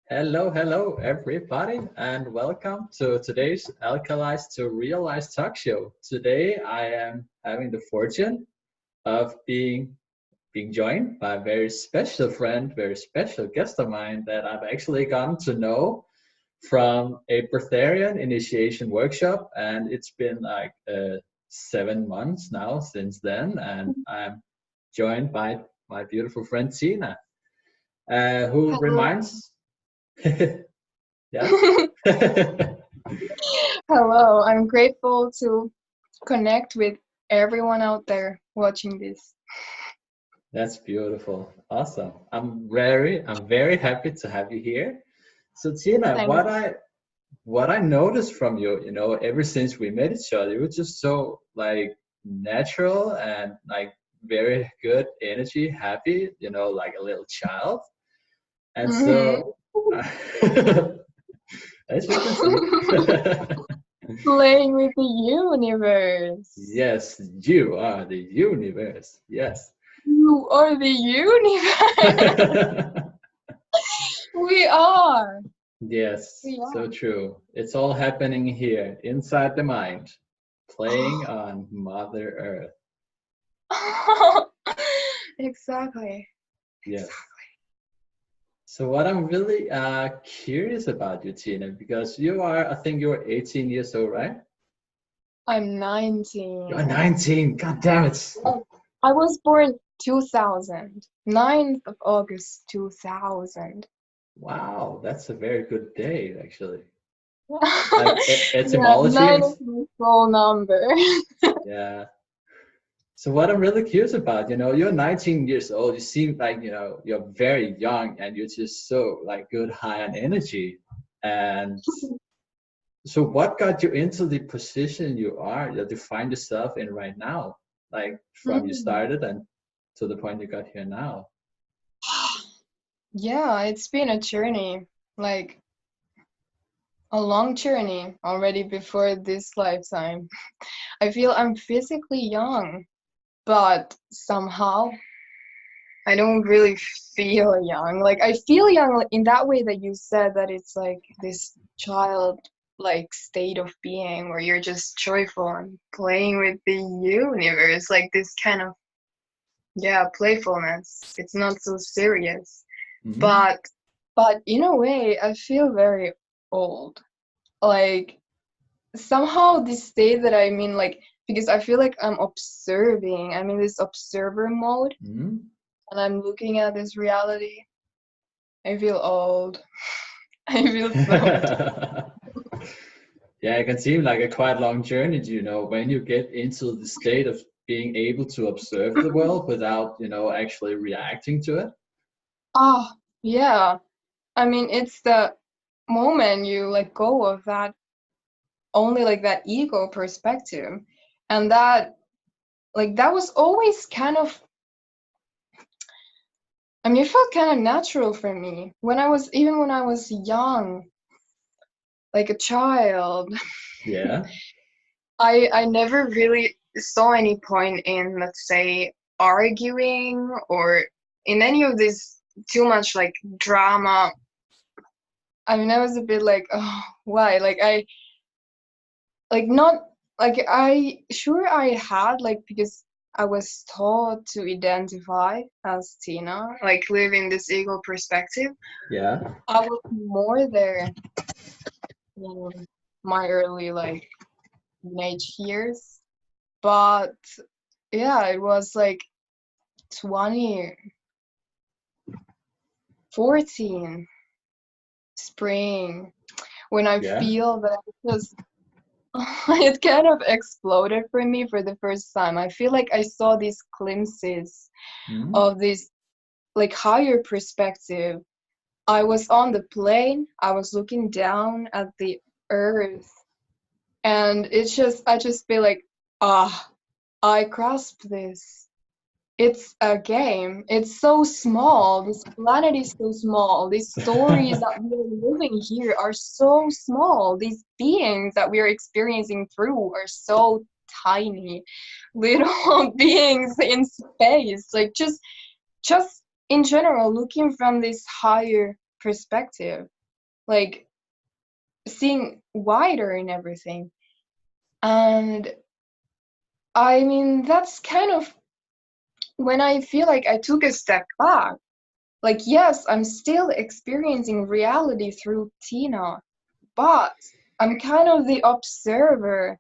Hello, everybody, and welcome to today's Alkalized to Realized talk show. Today, I am having the fortune of being joined by a very special friend, very special guest of mine that I've actually gotten to know from a breatharian initiation workshop, and it's been like 7 months now since then, and I'm joined by my beautiful friend Tina, who Hello. reminds. Yeah. Hello. I'm grateful to connect with everyone out there watching this. That's beautiful. Awesome. I'm very happy to have you here. So Tina, Thank what I noticed from you, ever since we met each other, you were just so like natural and like very good energy, happy, like a little child. And hmm so as you can see, Playing with the universe. yes, you are the universe. Yes. You are the universe. We are. Yes, We so are. true. It's all happening here, inside the mind, playing on Mother Earth. Exactly. Yes. So what I'm really curious about you, Tina, because I think you're 18 years old, right? I'm You're 19. 19. God damn it. I was born 2000. 9th of August 2000. Wow, that's a very good day, actually. Like Yeah, etymology nine and is my phone number. yeah. So what I'm really curious about, you're 19 years old. You seem like, you're very young and you're just so like good high on energy. And so what got you into the position you are that you find yourself in right now? Like from you Mm. started and to the point you got here now. Yeah, it's been a journey, like a long journey already before this lifetime. I feel I'm physically young, but somehow I don't really feel young. Like I feel young in that way that you said that it's like this child like state of being where you're just joyful and playing with the universe, like this kind of playfulness. It's not so serious. Hmm. But in a way I feel very old. Like somehow this state that I'm in, like because I feel like I'm observing. I'm in this observer mode Hmm. and I'm looking at this reality. I feel old. I feel so. Yeah, it can seem like a quite long journey, when you get into the state of being able to observe the world without, actually reacting to it. Ah, yeah. I mean, it's the moment you let go of that, only like that ego perspective. And that, like, that was always kind of, I mean, it felt kind of natural for me even when I was young, like a child. Yeah. I never really saw any point in, let's say, arguing or in any of this too much like drama. I mean, I was a bit like, oh, why? Like not like I sure I had like because I was taught to identify as Tina, like live in this ego perspective. Yeah. I was more there in my early like teenage years, but yeah, it was like 2014 spring when I Yeah. feel that I just it kind of exploded for me for the first time. I feel like I saw these glimpses Hmm. of this like higher perspective. I was on the plane, I was looking down at the earth, and I just feel like, ah, I grasped this. It's a game. It's so small. This planet is so small. These stories that we are living here are so small. These beings that we are experiencing through are so tiny, little beings in space. Like just in general, looking from this higher perspective, like seeing wider in everything. And I mean, that's kind of when I feel like I took a step back. Like, yes, I'm still experiencing reality through Tiina, but I'm kind of the observer.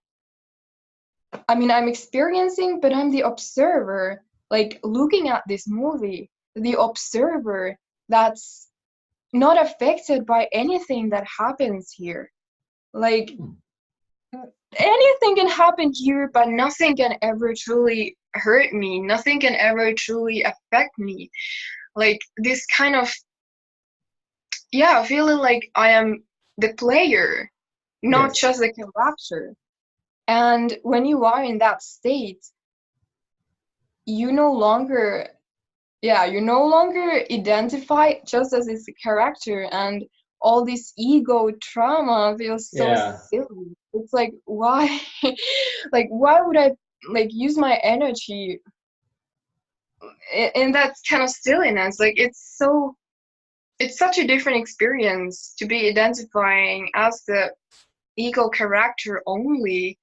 I mean, I'm experiencing, but I'm the observer, like looking at this movie, the observer that's not affected by anything that happens here. Like, anything can happen here, but nothing can ever truly hurt me. Nothing can ever truly affect me. Like, this kind of, yeah, feeling like I am the player, not Yes. just the character. And when you are in that state, you no longer, yeah, you no longer identify just as this character, and all this ego trauma feels so Yeah. silly. It's like, why? Like, why would I like use my energy in that kind of silliness? Like, it's such a different experience to be identifying as the ego character only,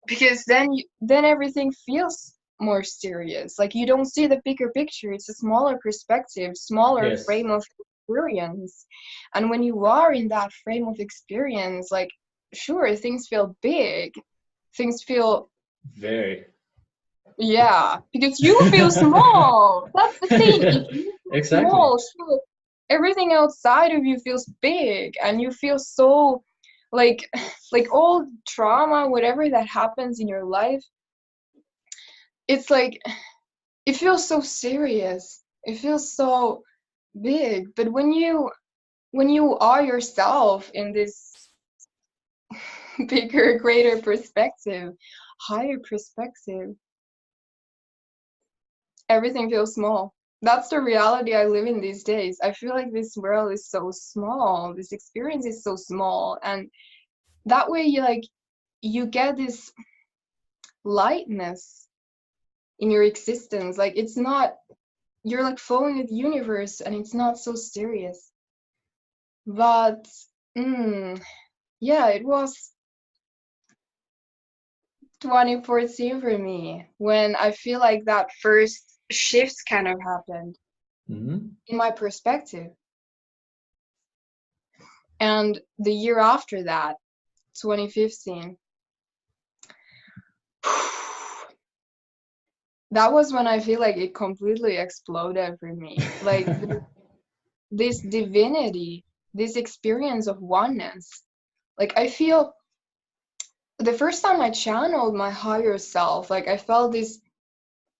because then everything feels more serious. Like, you don't see the bigger picture. It's a smaller perspective, smaller Yes. frame of experience. And when you are in that frame of experience, like, sure, things feel big, things feel, Very. yeah, because you feel small. That's the thing. If you feel Exactly. small, sure, everything outside of you feels big, and you feel so like like all trauma, whatever that happens in your life, it's like it feels so serious. It feels so big. But when you are yourself in this bigger, greater perspective, higher perspective, everything feels small. That's the reality I live in these days. I feel like this world is so small. This experience is so small. And that way you get this lightness in your existence. Like, it's not, you're like flowing with the universe, and it's not so serious. But yeah, it was 2014 for me when I feel like that first shift kind of happened Hmm. in my perspective. And the year after that, 2015, that was when I feel like it completely exploded for me. Like, this divinity, this experience of oneness. Like, I feel the first time I channeled my higher self, like, I felt this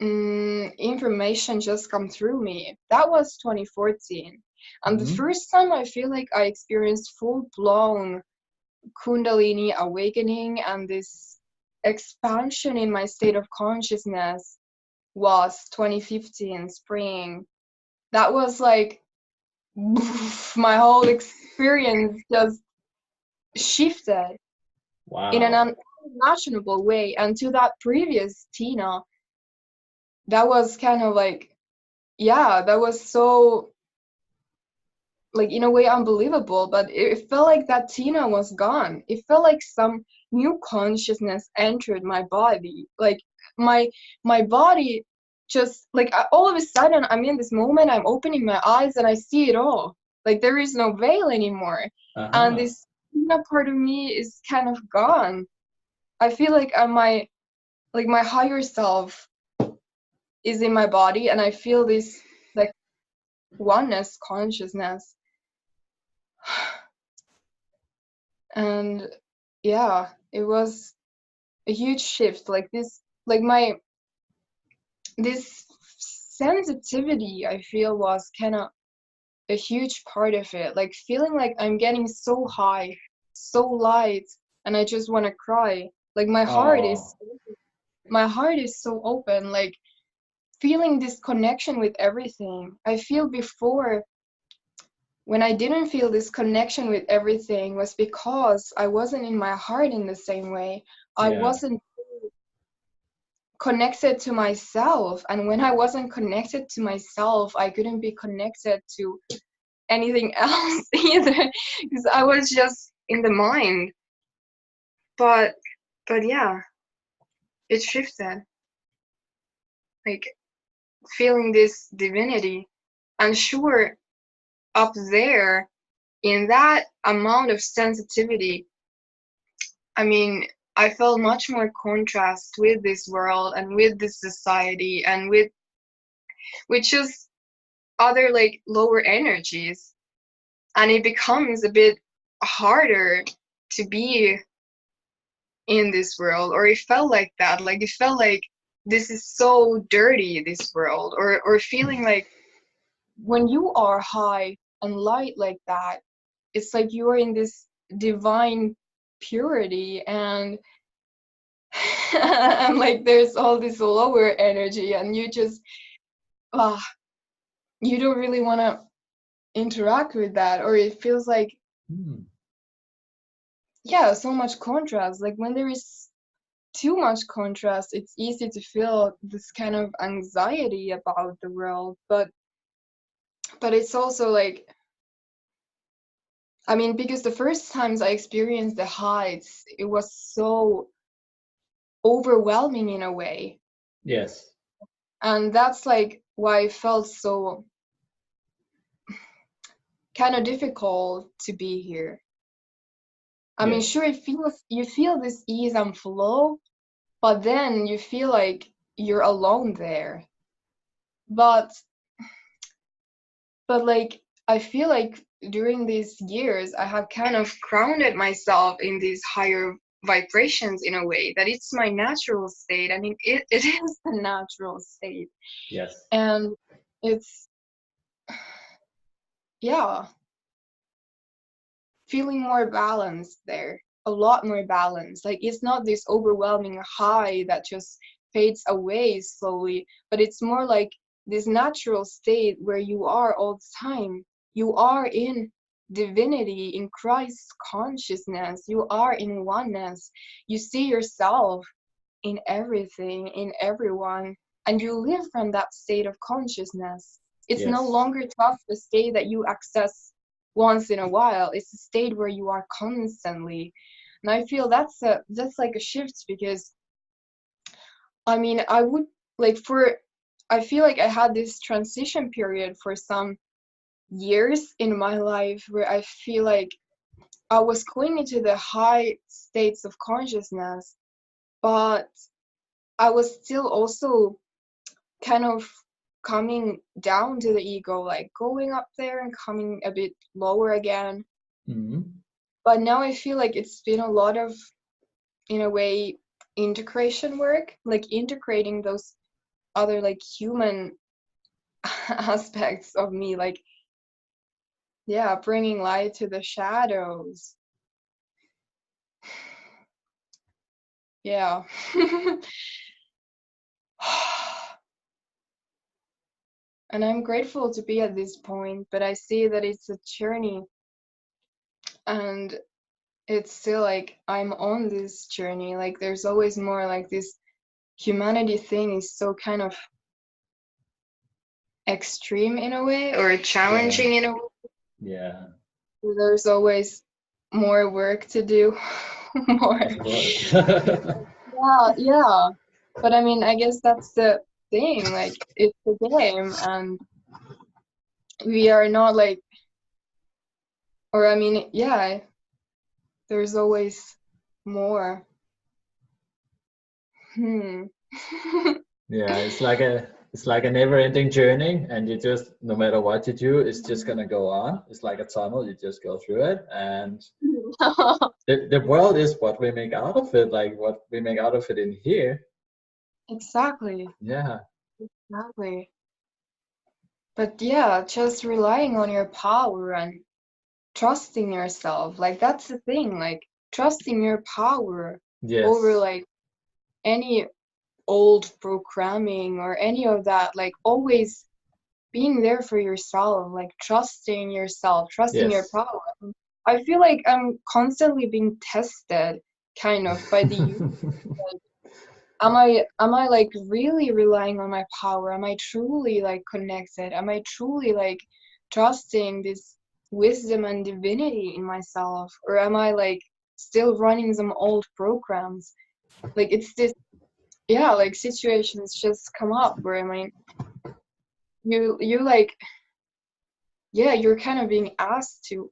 information just come through me. That was 2014. And the Hmm. first time I feel like I experienced full-blown Kundalini awakening and this expansion in my state of consciousness was 2015 spring. That was like my whole experience just shifted in an Wow. unimaginable way. And to that previous Tiina, that was kind of like, yeah, that was so, like, in a way unbelievable. But it felt like that Tiina was gone. It felt like some new consciousness entered my body. Like, my my body just like, all of a sudden I'm in this moment, I'm opening my eyes and I see it all. Like, there is no veil anymore, and Uh-huh. this Tiina part of me is kind of gone. I feel like my higher self is in my body, and I feel this like oneness consciousness. And yeah, it was a huge shift. Like, this sensitivity, I feel, was kind of a huge part of it. Like, feeling like I'm getting so high, so light, and I just want to cry. Like, Oh. my heart is so open. Like, feeling this connection with everything. I feel before, when I didn't feel this connection with everything, was because I wasn't in my heart in the same way. I Yeah. wasn't connected to myself, and when I wasn't connected to myself, I couldn't be connected to anything else either, because I was just in the mind. But yeah, it shifted, like feeling this divinity. And sure, up there in that amount of sensitivity, I mean, I felt much more contrast with this world and with this society and with just other like lower energies, and it becomes a bit harder to be in this world, or it felt like that, like it felt like this is so dirty, this world, or feeling like when you are high and light like that, it's like you are in this divine purity, and and like there's all this lower energy, and you just you don't really want to interact with that, or it feels like yeah, so much contrast. Like when there is too much contrast, it's easy to feel this kind of anxiety about the world. But it's also like, I mean, because the first times I experienced the heights, it was so overwhelming in a way. Yes. And that's like why it felt so kind of difficult to be here. I mean, sure, you feel this ease and flow, but then you feel like you're alone there. But like I feel like during these years I have kind of grounded myself in these higher vibrations in a way that it's my natural state. I mean, it is the natural state. Yes. And it's, yeah, feeling more balanced there, a lot more balanced. Like it's not this overwhelming high that just fades away slowly, but it's more like this natural state where you are all the time. You are in divinity, in Christ's consciousness. You are in oneness. You see yourself in everything, in everyone, and you live from that state of consciousness. It's no longer just a state that you access once in a while. It's a state where you are constantly. And I feel that's like a shift, because I mean, I would like I feel like I had this transition period for some years in my life where I feel like I was clinging to the high states of consciousness, but I was still also kind of coming down to the ego, like going up there and coming a bit lower again. But now I feel like it's been a lot of, in a way, integration work, like integrating those other like human aspects of me, like yeah, bringing light to the shadows. Yeah. And I'm grateful to be at this point, but I see that it's a journey, and it's still like I'm on this journey. Like there's always more. Like this humanity thing is so kind of extreme in a way, or challenging in a way. Yeah. There's always more work to do. More. Of course. Yeah. But I mean, I guess that's the thing. Like it's a game, and we are not like, or I mean, yeah, there's always more. Yeah, it's like a never-ending journey, and you just, no matter what you do, it's just gonna go on. It's like a tunnel, you just go through it, and the world is what we make out of it, like what we make out of it in here. Exactly. Yeah. Exactly. But yeah, just relying on your power and trusting yourself, like that's the thing, like trusting your power over like any old programming or any of that, like always being there for yourself, like trusting yourself, trusting your power. I feel like I'm constantly being tested kind of by the youth. Like, am I like really relying on my power? Am I truly like connected? Am I truly like trusting this wisdom and divinity in myself? Or am I like still running some old programs? Like it's this, yeah, like situations just come up where I mean you like, yeah, you're kind of being asked to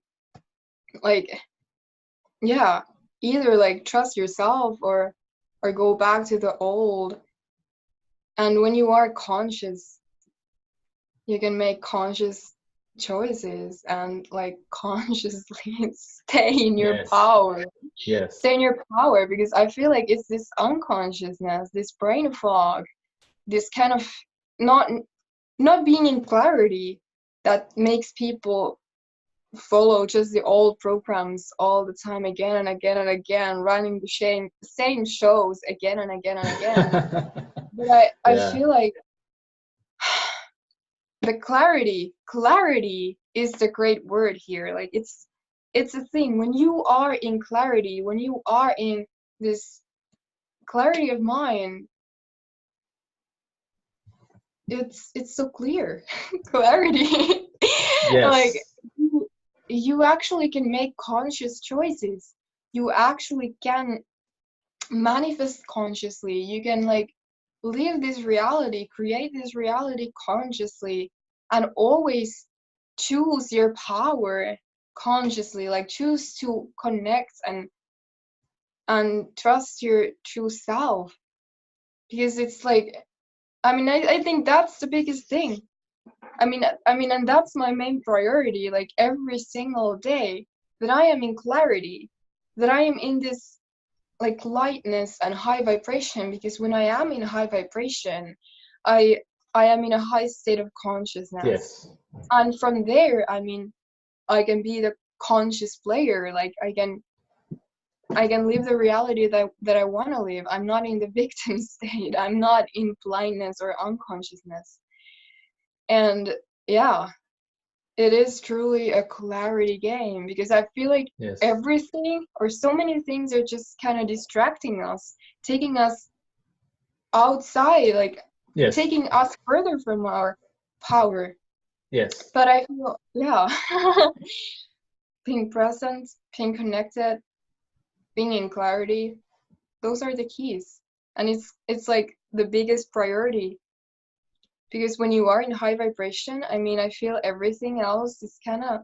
like, yeah, either like trust yourself or go back to the old. And when you are conscious, you can make conscious choices and like consciously stay in your Yes. power. Yes. Stay in your power, because I feel like it's this unconsciousness, this brain fog, this kind of not not being in clarity that makes people follow just the old programs all the time, again and again and again, running the same shows again and again and again. But I Yeah. feel like the clarity is the great word here. Like it's a thing. When you are in clarity, when you are in this clarity of mind, it's so clear. Clarity. Like Yes. you actually can make conscious choices. You actually can manifest consciously. You can like live this reality, create this reality consciously, and always choose your power consciously. Like choose to connect and trust your true self, because it's like, I think that's the biggest thing. And that's my main priority, like every single day, that I am in clarity, that I am in this like lightness and high vibration, because when I am in high vibration, I I am in a high state of consciousness. Yes. And from there, I can be the conscious player. Like I can live the reality that I want to live. I'm not in the victim state. I'm not in blindness or unconsciousness. And yeah, it is truly a clarity game, because I feel like Yes. everything or so many things are just kind of distracting us, taking us outside, like Yes. taking us further from our power. Yes. But I feel, yeah, being present, being connected, being in clarity, those are the keys. And it's like the biggest priority, because when you are in high vibration, I feel everything else is kind of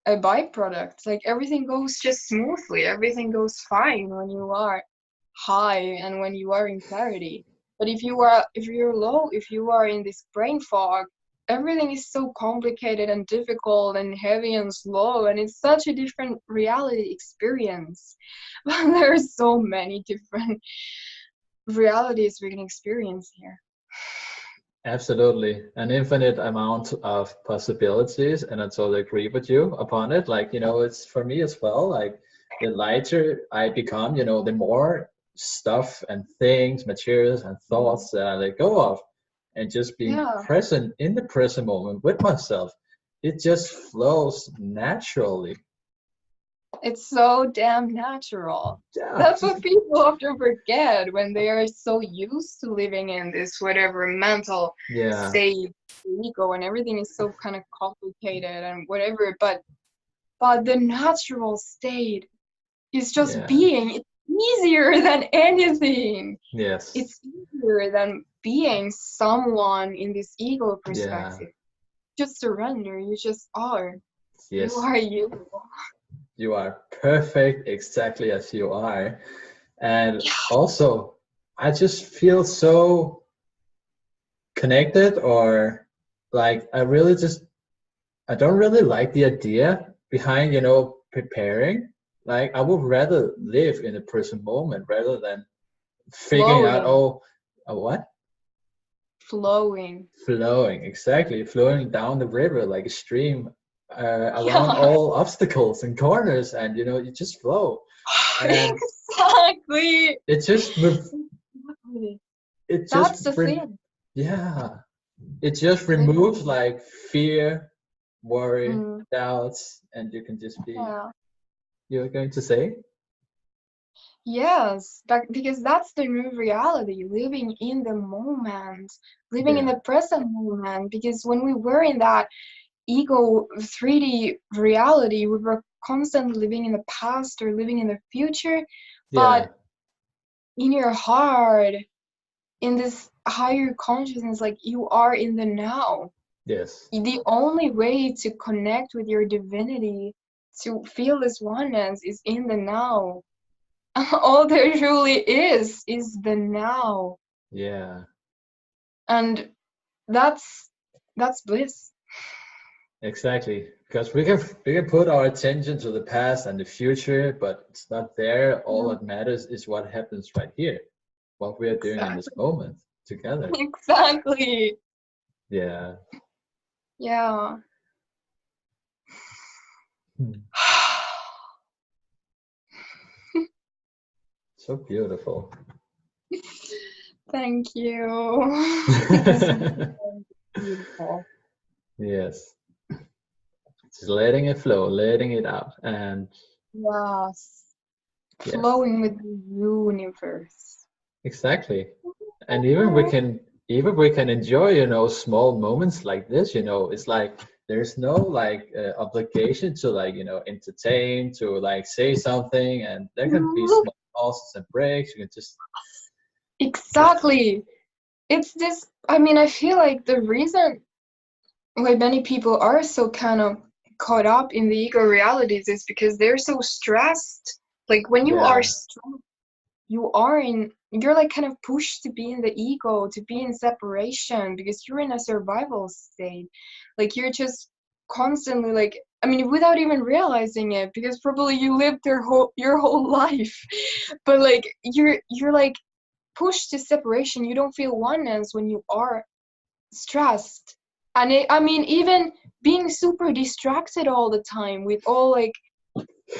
a byproduct. Like everything goes just smoothly, everything goes fine when you are high and when you are in clarity. But if you're low, if you are in this brain fog, everything is so complicated and difficult and heavy and slow, and it's such a different reality experience. But there are so many different realities we can experience here. Absolutely. An infinite amount of possibilities, and I totally agree with you upon it. Like, it's for me as well, like the lighter I become, the more stuff and things, materials and thoughts that I let go of, and just being Yeah, present in the present moment with myself. It just flows naturally. it's so damn natural. Yeah, That's just what people often forget when they are so used to living in this whatever mental yeah, state, ego, and everything is so kind of complicated and whatever. But the natural state is just yeah, being. It's easier than anything. yes, It's easier than being someone in this ego yeah, perspective. Just surrender. You just are. You yes. are you. You are perfect exactly as you are. And also, I just feel so connected, or like I don't really like the idea behind, preparing. Like, I would rather live in the present moment rather than figuring out, Flowing. oh, what? Flowing. Flowing, exactly. Flowing down the river like a stream, around Yeah. all obstacles and corners, and, you just flow. And Exactly. it just Exactly. it just That's the re- thing. yeah, it just Yeah. removes like fear, worry, Mm, doubts, and you can just be, yeah. you're going to say. Yes, because that's the new reality, living in the moment, living in Yeah, the present moment. Because when we were in that ego 3D reality, we were constantly living in the past or living in the future. yeah, But in your heart, in this higher consciousness, like you are in the now. yes, The only way to connect with your divinity, to feel this oneness, is in the now. All there truly is the now. yeah, And that's bliss. exactly. Because we can put our attention to the past and the future, but it's not there. All Mm, that matters is what happens right here, what we are doing in this exactly. moment together. Exactly. Yeah. Yeah. Hmm. So beautiful. Thank you. This is beautiful. Yes. Just letting it flow, letting it out. And Yes. yes, Flowing with the universe. exactly. And even we can enjoy, small moments like this, it's like there's no like obligation to like, entertain, to like say something, and there can be small pauses and breaks. You can just Exactly. It's this, I mean, I feel like the reason why many people are so kind of caught up in the ego realities is because they're so stressed. Like when you are yeah, stressed, you're like kind of pushed to be in the ego, to be in separation because you're in a survival state. Like you're just constantly like, I mean, without even realizing it, because probably you lived your whole life. But like you're like pushed to separation. You don't feel oneness when you are stressed. And I mean, even being super distracted all the time with all like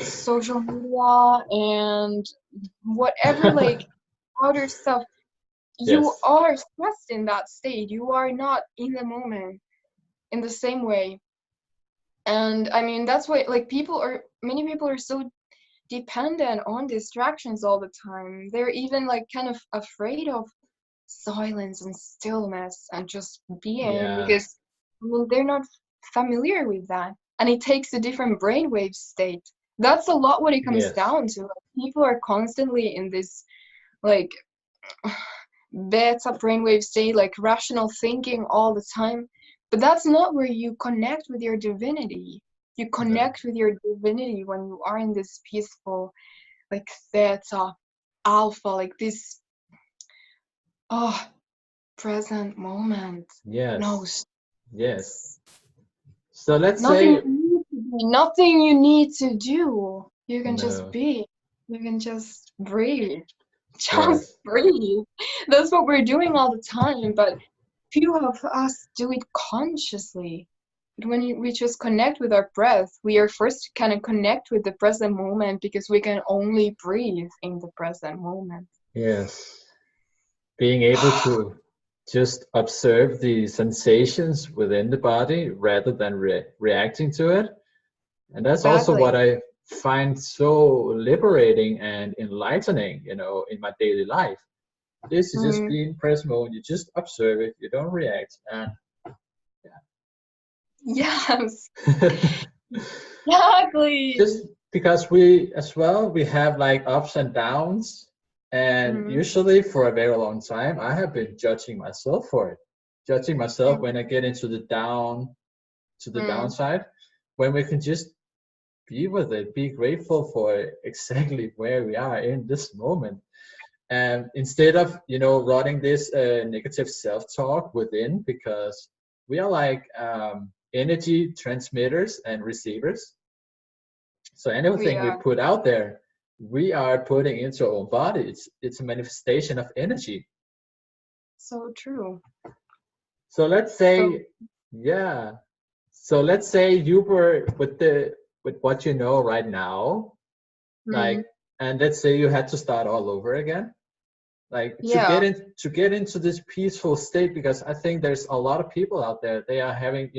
social media and whatever like outer stuff, you yes, are stressed in that state. You are not in the moment in the same way. And I mean, that's why like many people are so dependent on distractions all the time. They're even like kind of afraid of silence and stillness and just being yeah, because I mean, they're not familiar with that. And it takes a different brainwave state. That's a lot what it comes yes, down to. Like, people are constantly in this like beta brainwave state, like rational thinking all the time. But that's not where you connect with your divinity. You no, connect with your divinity when you are in this peaceful, like theta, alpha, like this, oh, present moment. No, yes, yes. So let's nothing say you need to be, nothing you need to do. You can just no, be. You can just breathe. Just yes, breathe. That's what we're doing all the time, but few of us do it consciously. But when we just connect with our breath, we are first to kind of connect with the present moment because we can only breathe in the present moment. yes. Being able to just observe the sensations within the body rather than reacting to it. And that's also what Exactly. I find so liberating and enlightening, in my daily life. This is just Mm, being present moment. You just observe it, you don't react. And yes, yeah. exactly. Just because we as well, we have like ups and downs, and Mm, usually for a very long time I have been judging myself for it, judging myself mm, when I get into the mm. downside, when we can just be with it, be grateful for exactly where we are in this moment, and instead of running this negative self-talk within, because we are like energy transmitters and receivers. So We anything we are put out there, we are putting into our own body. It's a manifestation of energy. so true. So let's So, say, yeah. So let's say you were with what you know right now, mm, like, and let's say you had to start all over again, like yeah. to get into this peaceful state, because I think there's a lot of people out there, they are having,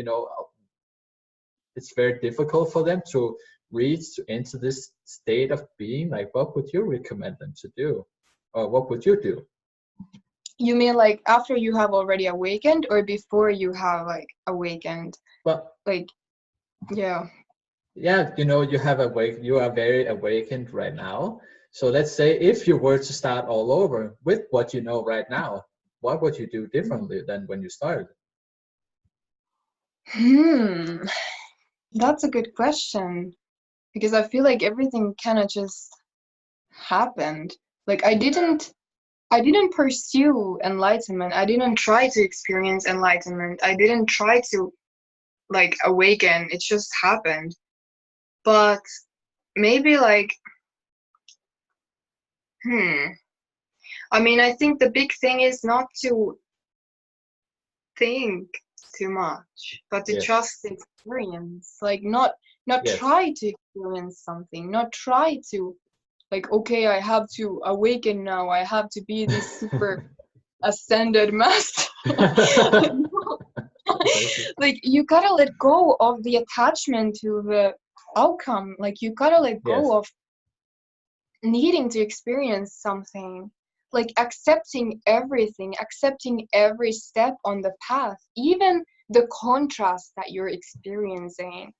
it's very difficult for them to reach into this state of being, like what would you recommend them to do, or what would you do? You mean like after you have already awakened, or before you have like awakened? Well, Like, yeah. yeah, you are very awakened right now. So let's say if you were to start all over with what you know right now, what would you do differently than when you started? Hmm, that's a good question, because I feel like everything kind of just happened. Like I didn't pursue enlightenment. I didn't try to experience enlightenment. I didn't try to like awaken. It just happened. But maybe like, hmm. I mean, I think the big thing is not to think too much, but to Yes. trust the experience. Like not Yes. try to experience something. Not try to like, okay, I have to awaken now. I have to be this super ascended master. Exactly. Like you gotta let go of the attachment to the outcome. Like you gotta let Yes. go of needing to experience something, like accepting everything, accepting every step on the path, even the contrast that you're experiencing.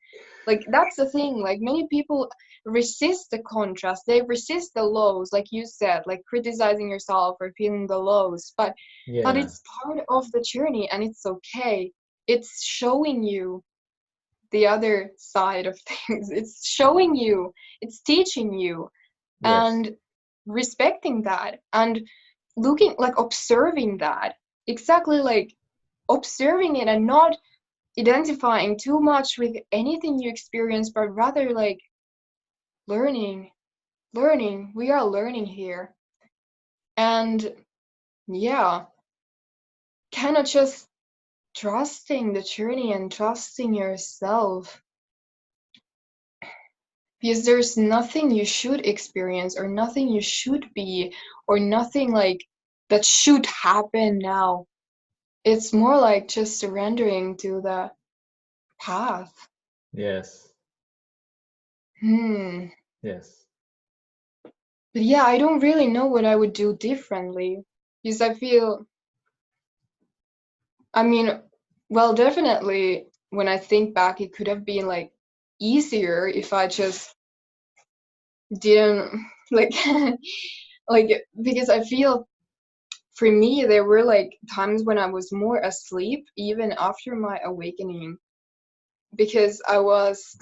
Like that's the thing, like many people resist the contrast, they resist the lows, like you said, like criticizing yourself or feeling the lows, but Yeah. it's part of the journey and it's okay. It's showing you the other side of things. It's showing you, it's teaching you, Yes. and respecting that and looking like observing that, exactly, like observing it and not identifying too much with anything you experience, but rather like learning, we are learning here. And yeah, kind of just trusting the journey and trusting yourself, because there's nothing you should experience or nothing you should be or nothing like that should happen now. It's more like just surrendering to the path. Yes. Hmm. Yes. But yeah, I don't really know what I would do differently, because I feel, I mean, well, definitely when I think back, it could have been like easier if I just didn't like like, because I feel for me there were like times when I was more asleep even after my awakening, because I was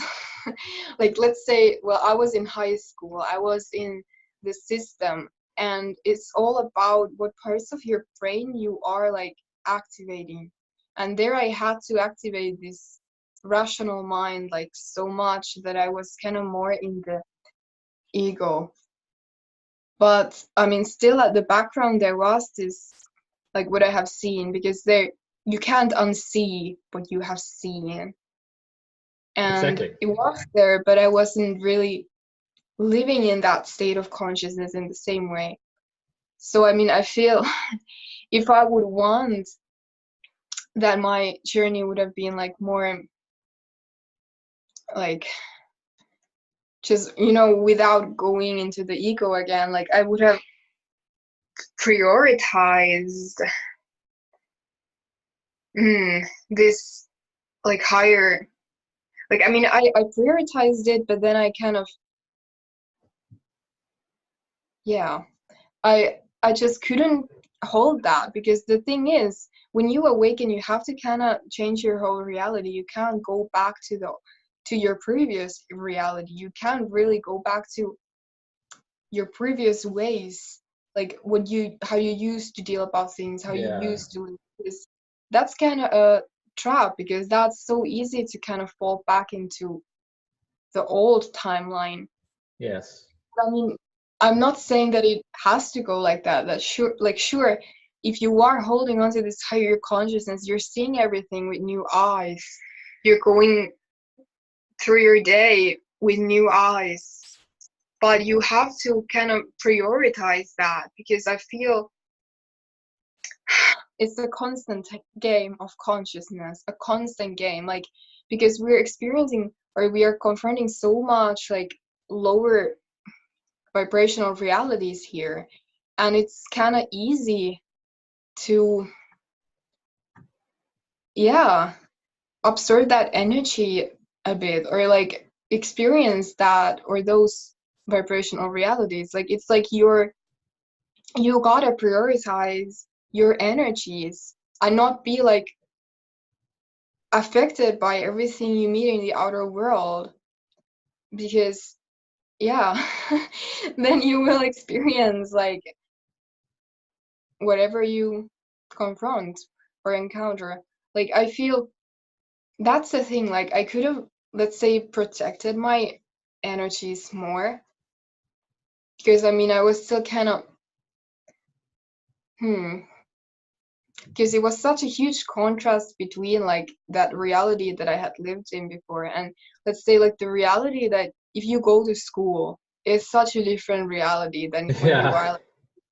like, let's say, well, I was in high school, I was in the system, and it's all about what parts of your brain you are like activating. And there I had to activate this rational mind like so much that I was kind of more in the ego. But I mean, still at the background there was this, like what I have seen, because there you can't unsee what you have seen, and Exactly. it was there, but I wasn't really living in that state of consciousness in the same way. So I mean, I feel if I would want that, my journey would have been like more like just, without going into the ego again, like I would have prioritized this like higher, like I mean, I prioritized it, but then I kind of, yeah, I just couldn't hold that, because the thing is, when you awaken, you have to kind of change your whole reality. You can't go back to your previous reality. You can't really go back to your previous ways, like how you used to deal about things, how you Yeah. used to live. This, that's kind of a trap, because that's so easy to kind of fall back into the old timeline. Yes. I mean, I'm not saying that it has to go like that. That sure, like sure, if you are holding on to this higher consciousness, you're seeing everything with new eyes. You're going through your day with new eyes. But you have to kind of prioritize that, because I feel it's a constant game of consciousness, a constant game. Like because we're experiencing, or we are confronting so much like lower vibrational realities here, and it's kind of easy to, yeah, absorb that energy a bit, or like experience that, or those vibrational realities. Like it's like you gotta prioritize your energies and not be like affected by everything you meet in the outer world, because yeah, then you will experience like whatever you confront or encounter. Like I feel that's the thing, like I could have, let's say, protected my energies more, because I mean I was still kind of because it was such a huge contrast between like that reality that I had lived in before, and let's say like the reality that if you go to school is such a different reality than when you Yeah. are like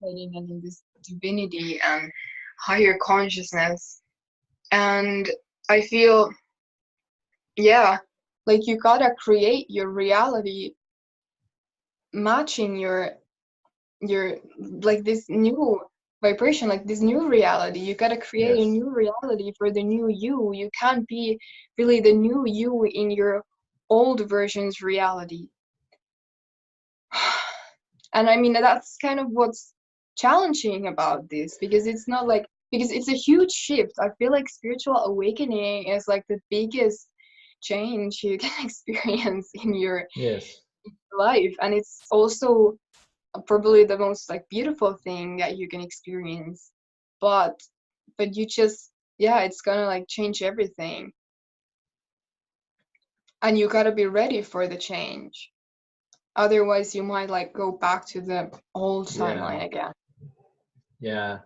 meditating and in this divinity and higher consciousness. And I feel, yeah, like you gotta create your reality matching your like this new vibration, like this new reality. You gotta create a Yes. new reality for the new you. You can't be really the new you in your old version's reality. And I mean that's kind of what's challenging about this, because it's not like, because it's a huge shift. I feel like spiritual awakening is like the biggest change you can experience in your Yes. life, and it's also probably the most like beautiful thing that you can experience. But you just, yeah, it's gonna like change everything, and you gotta be ready for the change. Otherwise you might like go back to the old Yeah. timeline again. Yeah.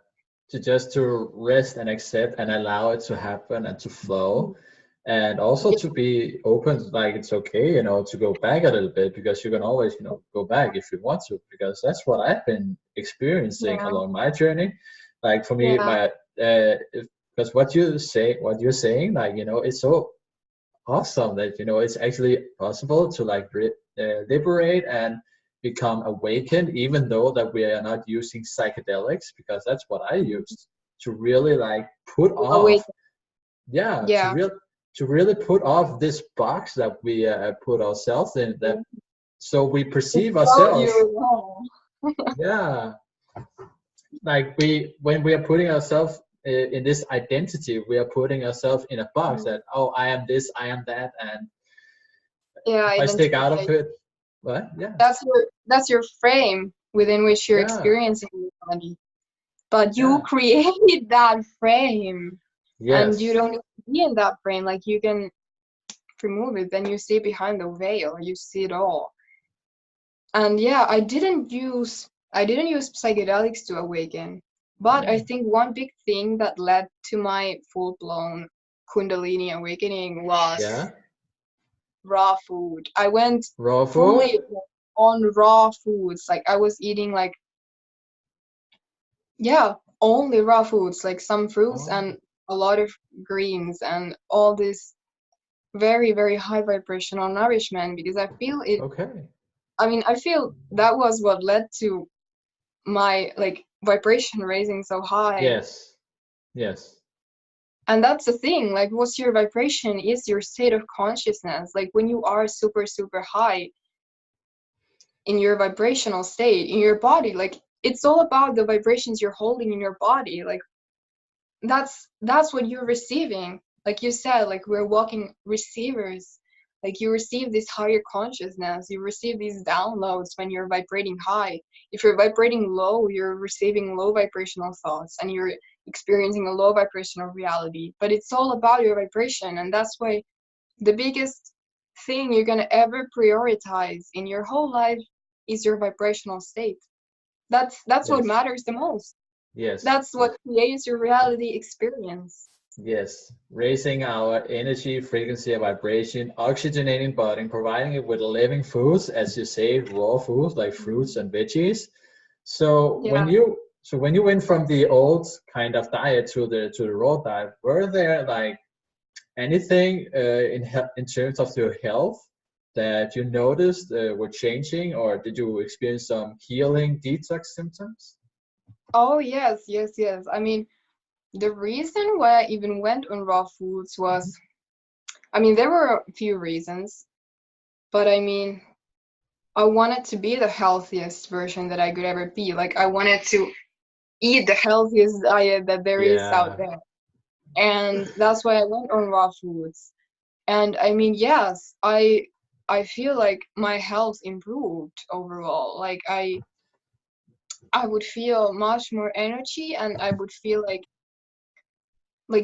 To just to rest and accept and allow it to happen and to flow, and also Yeah, to be open, like it's okay, to go back a little bit, because you can always, go back if you want to, because that's what I've been experiencing yeah, along my journey. Like for me, yeah, my because what you're saying, like, it's so awesome that, it's actually possible to like liberate and become awakened, even though that we are not using psychedelics, because that's what I used to really like put off, awake, yeah, yeah. to really put off this box that we put ourselves in, that so we It's perceive so ourselves, you know. yeah, like when we are putting ourselves in this identity, we are putting ourselves in a box that, oh, I am this, I am that, and Yeah, if I stick out of identification. it, what? Yeah, That's your frame within which you're yeah, experiencing reality. But you yeah, created that frame, and you yes, don't need to be in that frame. Like you can remove it, then you see behind the veil, you see it all. And yeah, I didn't use psychedelics to awaken, but I mm, think one big thing that led to my full-blown Kundalini awakening was yeah, raw food. I went raw food, fully on raw foods. Like I was eating like, yeah, only raw foods, like some fruits oh, and a lot of greens and all this very, very high vibrational nourishment, because I feel it, okay, I mean, I feel that was what led to my like vibration raising so high. yes, yes, And that's the thing, like what's your vibration is your state of consciousness. Like when you are super, super high in your vibrational state in your body, like it's all about the vibrations you're holding in your body. Like that's what you're receiving. Like you said, like we're walking receivers. Like you receive this higher consciousness, you receive these downloads when you're vibrating high. If you're vibrating low, you're receiving low vibrational thoughts and you're experiencing a low vibrational reality. But it's all about your vibration, and that's why the biggest thing you're gonna ever prioritize in your whole life is your vibrational state. That's what yes, matters the most. yes, That's what creates your reality experience. yes. Raising our energy, frequency, and vibration, oxygenating body, providing it with living foods, as you say, raw foods like fruits and veggies. So Yeah. when you went from the old kind of diet to the raw diet, were there like Anything in terms of your health that you noticed were changing, or did you experience some healing detox symptoms? Oh yes, yes, yes. I mean, the reason why I even went on raw foods was, I mean, there were a few reasons, but I mean, I wanted to be the healthiest version that I could ever be. Like, I wanted to eat the healthiest diet that there is out Yeah. there. And that's why I went on raw foods. And I mean, yes, I feel like my health improved overall. Like I would feel much more energy, and I would feel like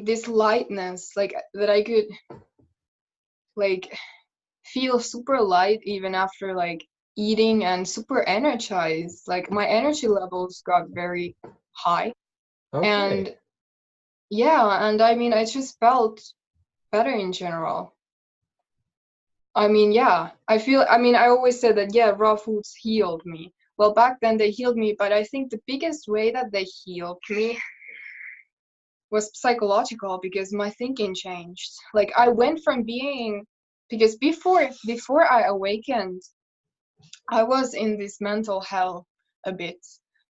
this lightness, like that I could like feel super light even after like eating, and super energized. Like my energy levels got very high. Okay. And yeah, and I mean, I just felt better in general. I mean, yeah, I mean, I always said that, yeah, raw foods healed me. Well, back then they healed me, but I think the biggest way that they healed me was psychological, because my thinking changed. Like I went from being, because before I awakened, I was in this mental hell a bit,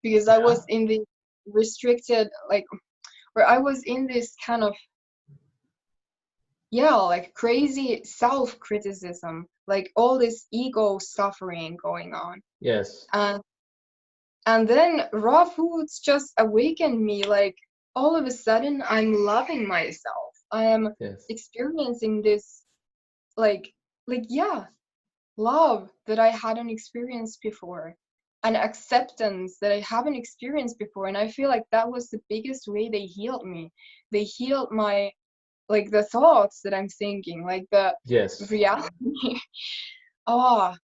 because I Yeah. was in the restricted, like, where I was in this kind of, yeah, like crazy self-criticism, like all this ego suffering going on. Yes. And and then raw foods just awakened me. Like all of a sudden I'm loving myself. I am Yes. experiencing this, like yeah, love that I hadn't experienced before, and acceptance that I haven't experienced before. And I feel like that was the biggest way they healed me. They healed my, like, the thoughts that I'm thinking, like the Yes. reality. Oh,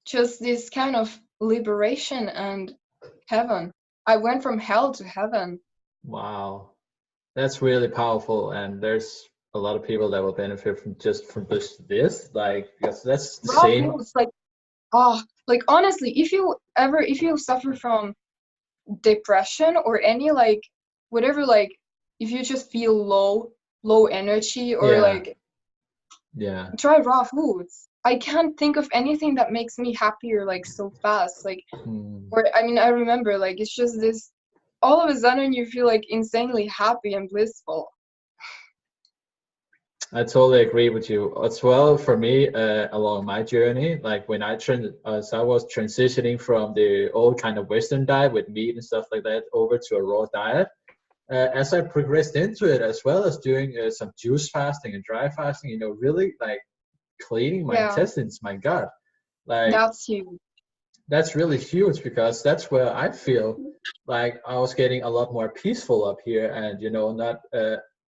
just this kind of liberation and heaven. I went from hell to heaven. Wow. That's really powerful, and there's a lot of people that will benefit from just from this, like, because that's the Raw same. foods, like, oh, like honestly, if you suffer from depression or any, like, whatever, like, if you just feel low energy, or Yeah. like, Yeah. try raw foods. I can't think of anything that makes me happier like so fast. Like, Hmm. or I mean, I remember, like, it's just this, all of a sudden you feel like insanely happy and blissful. I totally agree with you as well. For me, along my journey, like when as I was transitioning from the old kind of Western diet with meat and stuff like that over to a raw diet, as I progressed into it, as well as doing some juice fasting and dry fasting, really like cleaning my Yeah, intestines, my gut, like that's huge. that's really huge, because that's where I feel like I was getting a lot more peaceful up here, and not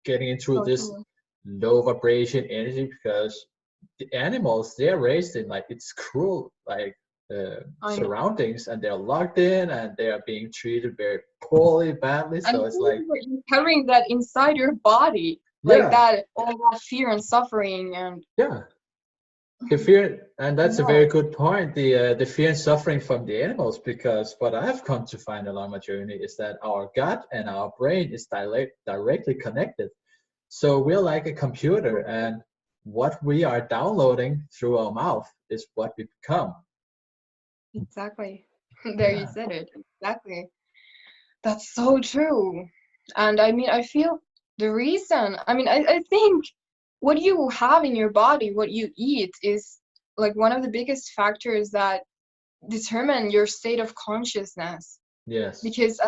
getting into this Totally. low vibration energy, because the animals, they're raised in like it's cruel, like I know. surroundings, and they're locked in, and they are being treated very poorly, badly. And So it's like, you're carrying that inside your body, like yeah, that, all that fear and suffering, and yeah. The fear, and that's a very no, good point. The fear and suffering from the animals, because what I've come to find along my journey is that our gut and our brain is directly connected. So we're like a computer, and what we are downloading through our mouth is what we become. exactly. There, you Yeah. said it. Exactly. That's so true. And I mean, I feel the reason, I mean, I think what you have in your body, what you eat, is like one of the biggest factors that determine your state of consciousness. Yes. Because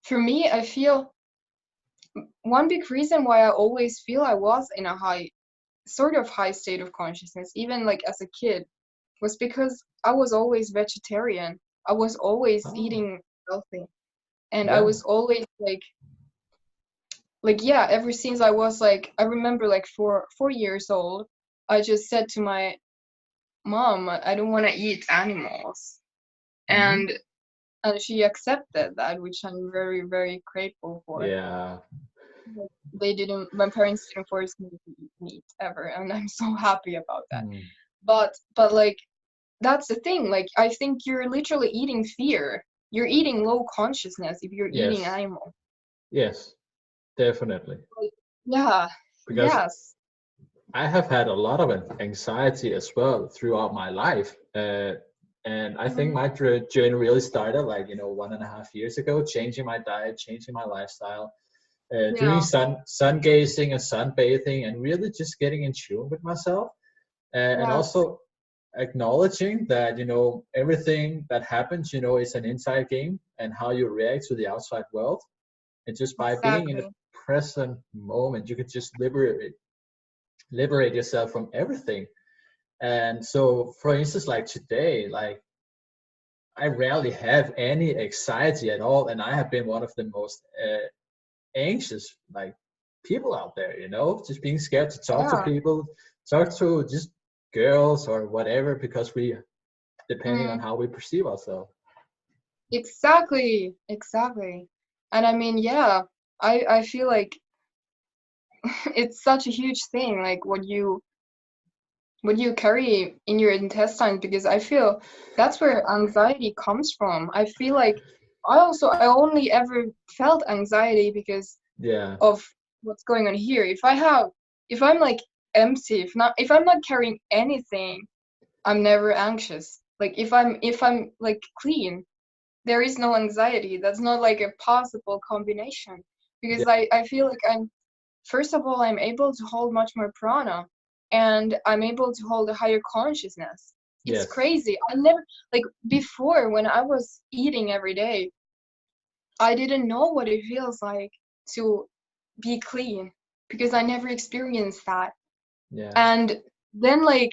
for me, I feel one big reason why I always feel I was in a sort of high state of consciousness, even like as a kid, was because I was always vegetarian. I was always Oh, eating healthy. And I yeah. was always yeah, ever since I was like, I remember like 4 years old, I just said to my mom, I don't want to eat animals. Hmm. And she accepted that, which I'm very, very grateful for. Yeah. Like, my parents didn't force me to eat meat ever, and I'm so happy about that. Hmm. But like, that's the thing. Like, I think you're literally eating fear. You're eating low consciousness if you're eating Yes. animal. Yes. Definitely. Like, yeah. because Yes. I have had a lot of anxiety as well throughout my life. And I think Mhm. my journey really started like, 1.5 years ago, changing my diet, changing my lifestyle, doing Yeah, sun gazing and sunbathing, and really just getting in tune with myself. And yes, also acknowledging that, everything that happens, is an inside game, and how you react to the outside world. And just by being in the exactly. present moment, you could just liberate yourself from everything. And so, for instance, like today, like I rarely have any anxiety at all, and I have been one of the most anxious like people out there. Just being scared to talk to Yeah. people, talk to just girls or whatever, because we depending on Mm, how we perceive ourselves. exactly, exactly. And I mean, yeah, I feel like it's such a huge thing, like what you carry in your intestine, because I feel that's where anxiety comes from. I feel like I only ever felt anxiety because Yeah, of what's going on here. If I'm like empty, if I'm not carrying anything, I'm never anxious. Like if I'm like clean, there is no anxiety. That's not like a possible combination, yeah, because I feel like first of all, I'm able to hold much more prana, and I'm able to hold a higher consciousness. It's yes, crazy. I never, like, before, when I was eating every day, I didn't know what it feels like to be clean, because I never experienced that. yeah, And then, like,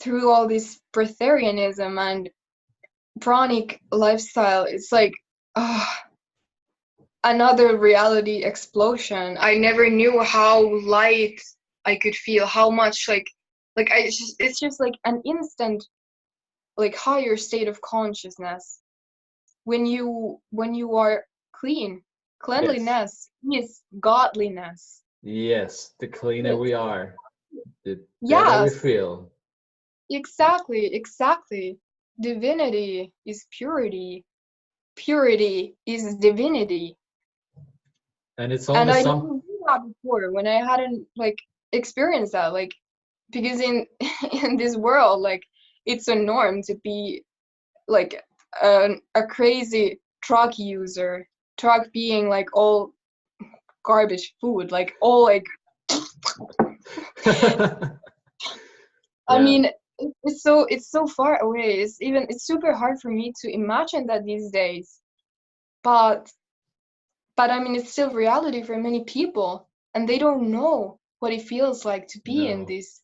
through all this breatharianism and pranic lifestyle, it's like, ah, another reality explosion. I never knew how light I could feel, how much like it's just like an instant like higher state of consciousness when you are clean. yes, Cleanliness is godliness. yes. The cleaner It, we are, the better we yes, feel. exactly, exactly. Divinity is purity. Purity is divinity. And it's And only I some. never knew that before when I hadn't like experienced that. Like because in in this world, like it's a norm to be like a crazy drug user. Drug being like all garbage food, like all like I Yeah, mean it's so far away. It's super hard for me to imagine that these days. But I mean it's still reality for many people, and they don't know what it feels like to be in no, this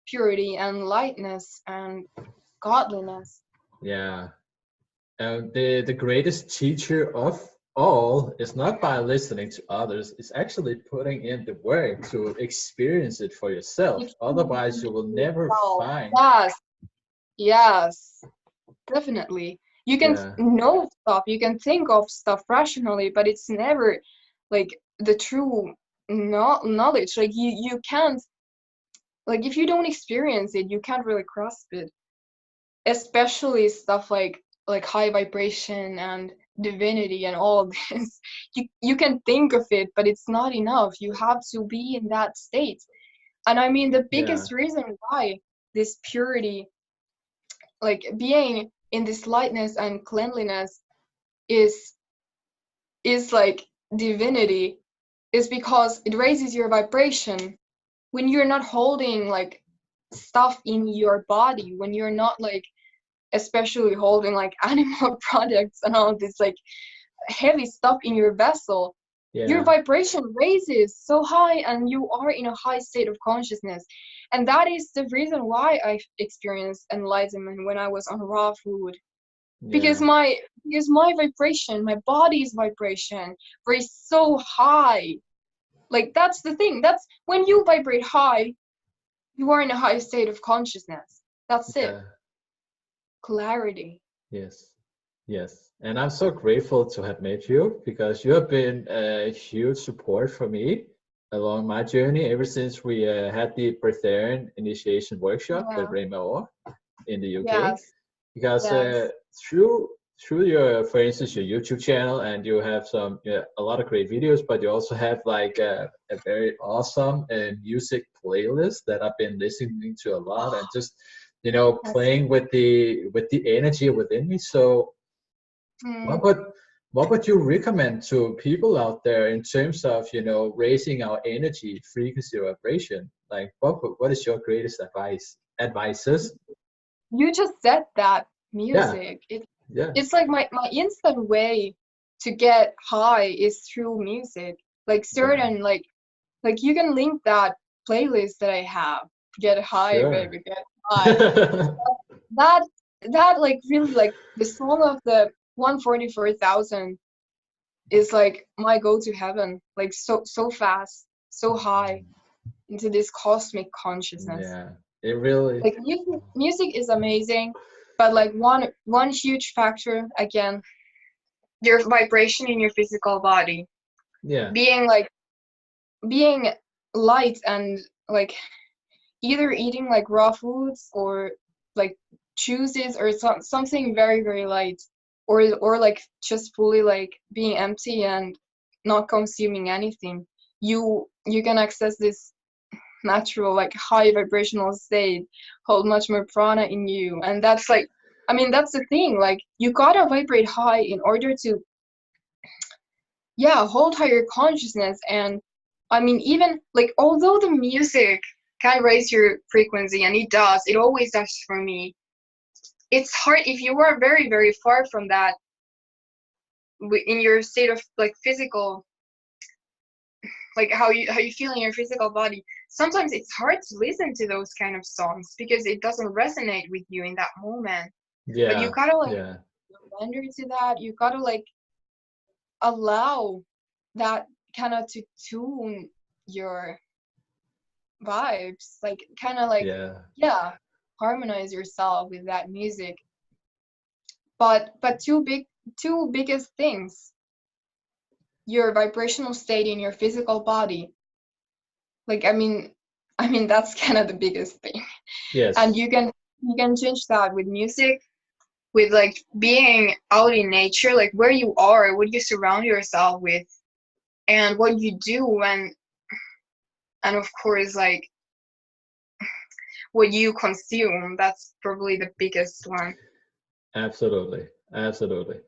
purity and lightness and godliness. yeah. The greatest teacher of all is not by listening to others, it's actually putting in the work to experience it for yourself. Otherwise, you Experience will never yourself. find. Yes, yes, definitely. You can Yeah, know stuff, you can think of stuff rationally, but it's never like the true knowledge. Like you can't, like if you don't experience it, you can't really grasp it. Especially stuff like high vibration and divinity and all of this. You can think of it, but it's not enough. You have to be in that state. And I mean the yeah, biggest reason why this purity, like being in this lightness and cleanliness is like divinity, is because it raises your vibration when you're not holding like stuff in your body, when you're not like especially holding like animal products and all this like heavy stuff in your vessel. Your yeah, vibration raises so high and you are in a high state of consciousness. And that is the reason why I experienced enlightenment when I was on raw food. Because yeah, my vibration, my body's vibration raised so high. Like that's the thing. That's when you vibrate high, you are in a high state of consciousness. That's it. yeah, Clarity. yes, yes. And I'm so grateful to have met you, because you have been a huge support for me along my journey ever since we had the breatharian initiation workshop with Yeah. Ray Maor in the UK. Yes. Because Yes. through through your, for instance, your YouTube channel, and you have some, yeah, a lot of great videos, but you also have like a very awesome music playlist that I've been listening to a lot, and just, you know, That's playing with the energy within me. So mm, what would you recommend to people out there in terms of, you know, raising our energy, frequency, or vibration? Like, what is your greatest advices? you just said that Yeah, music. yeah, It's like my instant way to get high is through music. Like yeah, certain like you can link that playlist that I have. Get high, sure. baby, get high. That that like really like the song of the 144,000 is like my go to heaven. Like so fast, so high into this cosmic consciousness. Yeah, it really, Like music is amazing, but like one huge factor again, your vibration in your physical body yeah, being like being light and like either eating like raw foods or like juices or something very light, or like just fully like being empty and not consuming anything, you can access this natural like high vibrational state, hold much more prana in you. And that's like, I mean, that's the thing, like you gotta vibrate high in order to, yeah, hold higher consciousness. And I mean, even like although the music can raise your frequency, and it always does for me, it's hard if you are very far from that in your state of like physical, like how you feel in your physical body. Sometimes it's hard to listen to those kind of songs because it doesn't resonate with you in that moment. But you yeah, gotta like yeah, surrender to that. You gotta like allow that kind of to tune your vibes, like kind of like, yeah, yeah, harmonize yourself with that music. But two biggest things: your vibrational state in your physical body. Like I mean that's kind of the biggest thing. And yes, you can change that with music, with like being out in nature, like where you are, what you surround yourself with, and what you do. And of course like what you consume. That's probably the biggest one. absolutely, absolutely.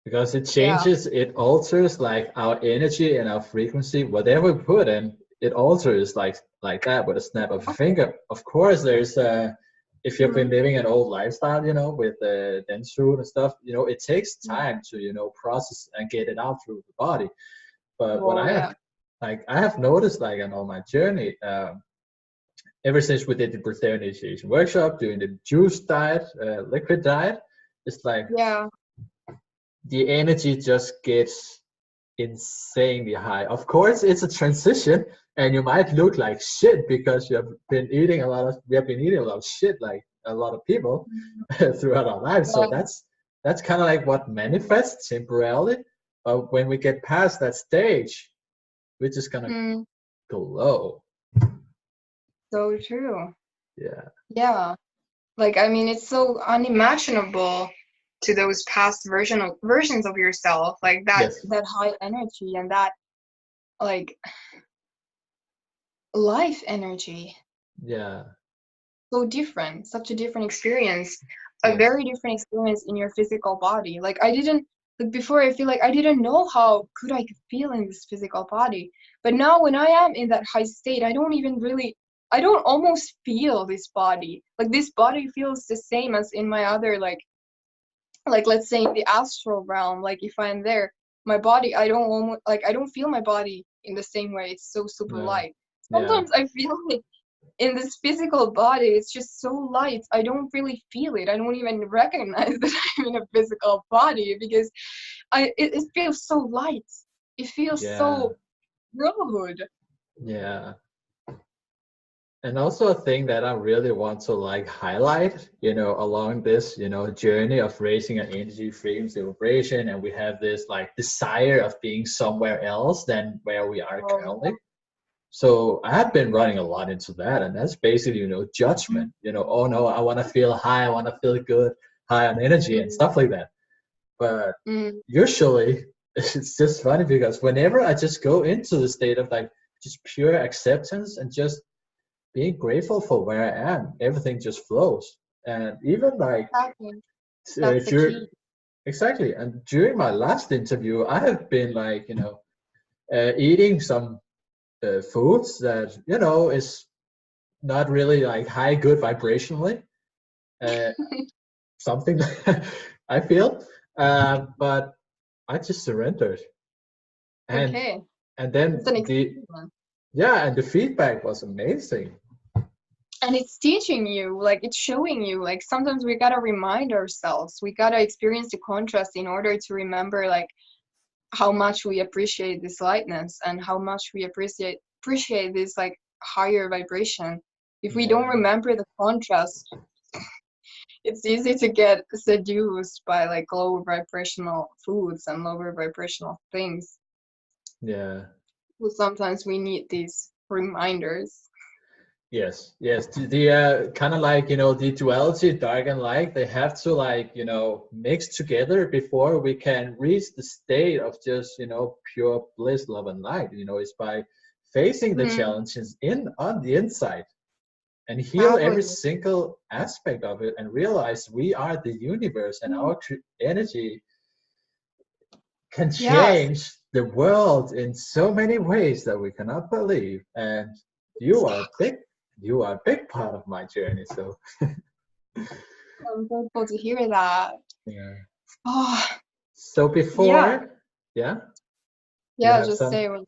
Because it Yeah. changes, it alters like our energy and our frequency. Whatever we put in, it alters like that with a snap of a finger. Of course, there's if you've been Mm. living an old lifestyle, you know, with dense food and stuff, you know, it takes time to, you know, process and get it out through the body. But what Oh I yeah. have, like, I have noticed, like, on my journey, ever since we did the breatharian initiation workshop, doing the juice diet, liquid diet, it's like Yeah. the energy just gets insanely high. Of course, it's a transition, and you might look like shit because you have been eating a lot of. We have been eating a lot of shit, like a lot of people, throughout our lives. So Yeah. that's kind of like what manifests temporarily. But when we get past that stage, we're just gonna Mm. glow. So true. Yeah. Yeah. Like I mean, it's so unimaginable to those past versions of yourself, like Yes. that high energy and that like life energy. Yeah. So different, such a different experience, a Yes. very different experience in your physical body. Like I didn't, like before, I feel like I didn't know how good I could feel in this physical body. But now when I am in that high state, I don't almost feel this body. Like this body feels the same as in my other like let's say in the astral realm. Like if I'm there, my body, I don't almost like I don't feel my body in the same way. It's so super No. light. Yeah. Sometimes I feel like in this physical body, it's just so light. I don't really feel it. I don't even recognize that I'm in a physical body because it feels so light. It feels Yeah. so good. Yeah. And also a thing that I really want to like highlight, you know, along this, you know, journey of raising an energy, frequency, vibration, and we have this like desire of being somewhere else than where we are Oh, currently. So I have been running a lot into that, and that's basically, you know, judgment. You know, oh no, I want to feel high, I want to feel good, high on energy and mm, stuff like that. But Mm. usually it's just funny because whenever I just go into the state of like just pure acceptance and just being grateful for where I am, everything just flows. And even like Exactly. That's the during key. exactly, and during my last interview, I have been like eating some foods that is not really like high good vibrationally. Uh, Something that I feel, but I just surrendered, and Okay. It's then an the experience. yeah, and the feedback was amazing. And it's teaching you, like it's showing you, like sometimes we gotta remind ourselves, we gotta experience the contrast in order to remember like how much we appreciate this lightness and how much we appreciate this like higher vibration. If we don't Yeah, remember the contrast, it's easy to get seduced by like lower vibrational foods and lower vibrational things. yeah. So sometimes we need these reminders. Yes, yes. The kind of like the duality, dark and light, they have to like mix together before we can reach the state of just pure bliss, love, and light. It's by facing the Mm, challenges in on the inside and heal every exactly. single aspect of it and realize we are the universe and Mm, our energy can yes, change the world in so many ways that we cannot believe. And you are a big, you are a big part of my journey. So I'm grateful to hear that. yeah. Oh, So yeah, before, yeah, you yeah, have just some. say what.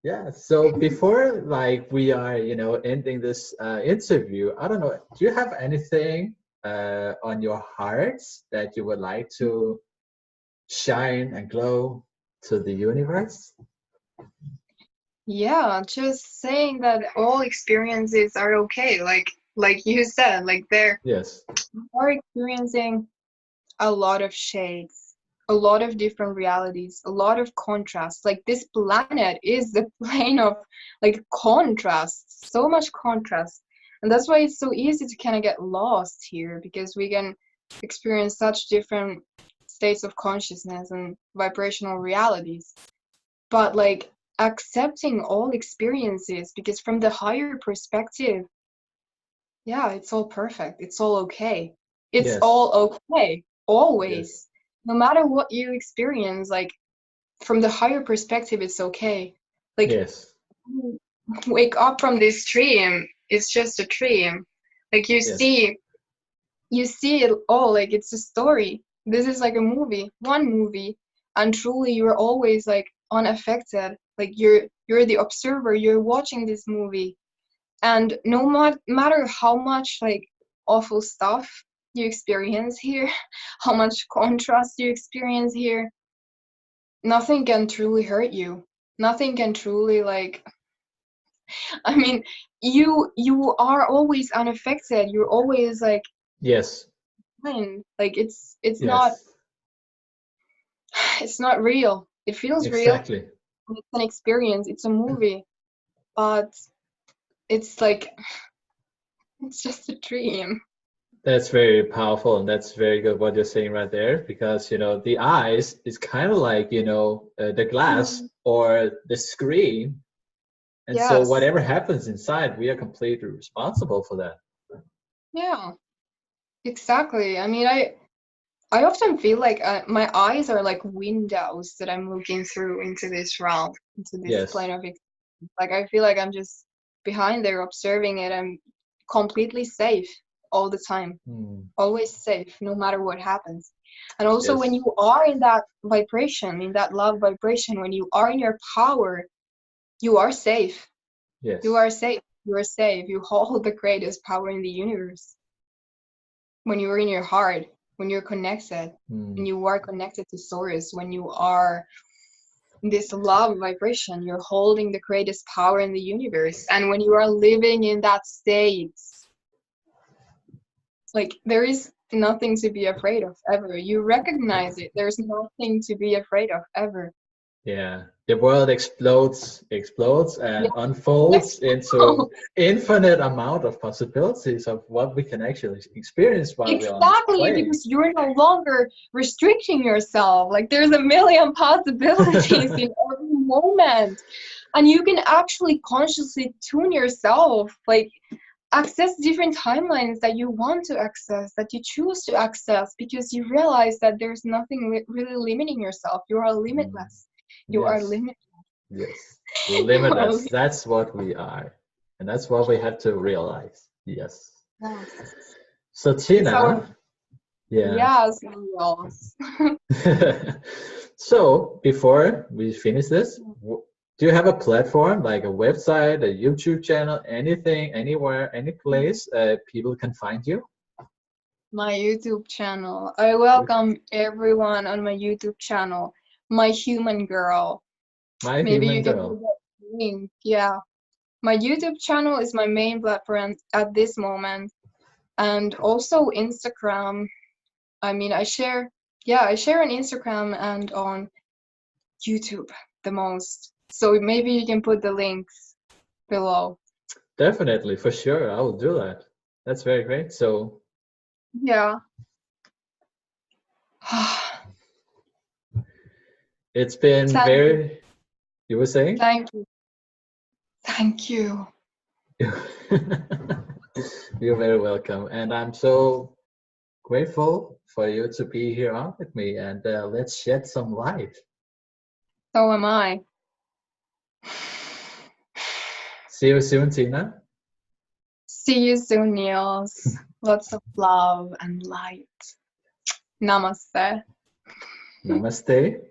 Yeah. So before, like we are, ending this interview, I don't know. Do you have anything on your hearts that you would like to shine and glow to the universe? Yeah, just saying that all experiences are okay. Like you said, like there Yes. are experiencing a lot of shades, a lot of different realities, a lot of contrast. Like this planet is the plane of like contrast, so much contrast. And that's why it's so easy to kind of get lost here because we can experience such different states of consciousness and vibrational realities. But like accepting all experiences because from the higher perspective, yeah, it's all perfect. It's all okay. It's Yes. all okay, Yes. always. No matter what you experience, like from the higher perspective, it's okay. Like Yes. you wake up from this dream, it's just a dream. Like Yes. you see it all, like it's a story. This is like a movie, one movie, and truly you're always like unaffected. Like you're the observer, you're watching this movie and no matter how much like awful stuff you experience here, how much contrast you experience here, nothing can truly hurt you. Nothing can truly like I mean, you are always unaffected. You're always like Yes. fine. Like it's not Yes. it's not real. It feels real. Exactly. It's an experience. It's a movie, but it's like it's just a dream. That's very powerful, and that's very good what you're saying right there, because the eyes is kind of like the glass Mm, or the screen, and so yes. whatever happens inside, we are completely responsible for that. Yeah. Exactly. I mean, I often feel like my eyes are like windows that I'm looking through into this realm, into this Yes. plane of existence. Like I feel like I'm just behind there observing it. I'm completely safe all the time, Hmm. always safe, no matter what happens. And also, when Yes. you are in that vibration, in that love vibration, when you are in your power, you are safe. You Yes. are safe. You are safe. You hold the greatest power in the universe. When you're in your heart, when you're connected, when Hmm. you are connected to source, when you are in this love vibration, you're holding the greatest power in the universe. And when you are living in that state, like there is nothing to be afraid of ever. You recognize it. There's nothing to be afraid of ever. Yeah. the world explodes and Yeah. unfolds into infinite amount of possibilities of what we can actually experience while we're on this Exactly, plane. because you're no longer restricting yourself. Like there's a million possibilities in every moment. And you can actually consciously tune yourself, like access different timelines that you want to access, that you choose to access, because you realize that there's nothing really limiting yourself. You are limitless. You are Yes, limitless. yes, You are limitless. That's what we are, and that's what we have to realize. Yes. limitless. So It's our, Tina, yeah. yes, Niels. So before we finish this, do you have a platform like a website, a YouTube channel, anything, anywhere, any place people can find you? My YouTube channel. I welcome everyone on my YouTube channel. My human girl. My Maybe human you can put girl. that link. Yeah. My YouTube channel is my main platform at this moment. And also Instagram. I mean, I share on Instagram and on YouTube the most. So maybe you can put the links below. Definitely, for sure, I will do that. That's very great. So Yeah. it's been Thank you. very, you were saying? Thank you. Thank you. You're very welcome. And I'm so grateful for you to be here on with me, and let's shed some light. So am I. See you soon, Tina. See you soon, Niels. Lots of love and light. Namaste. Namaste.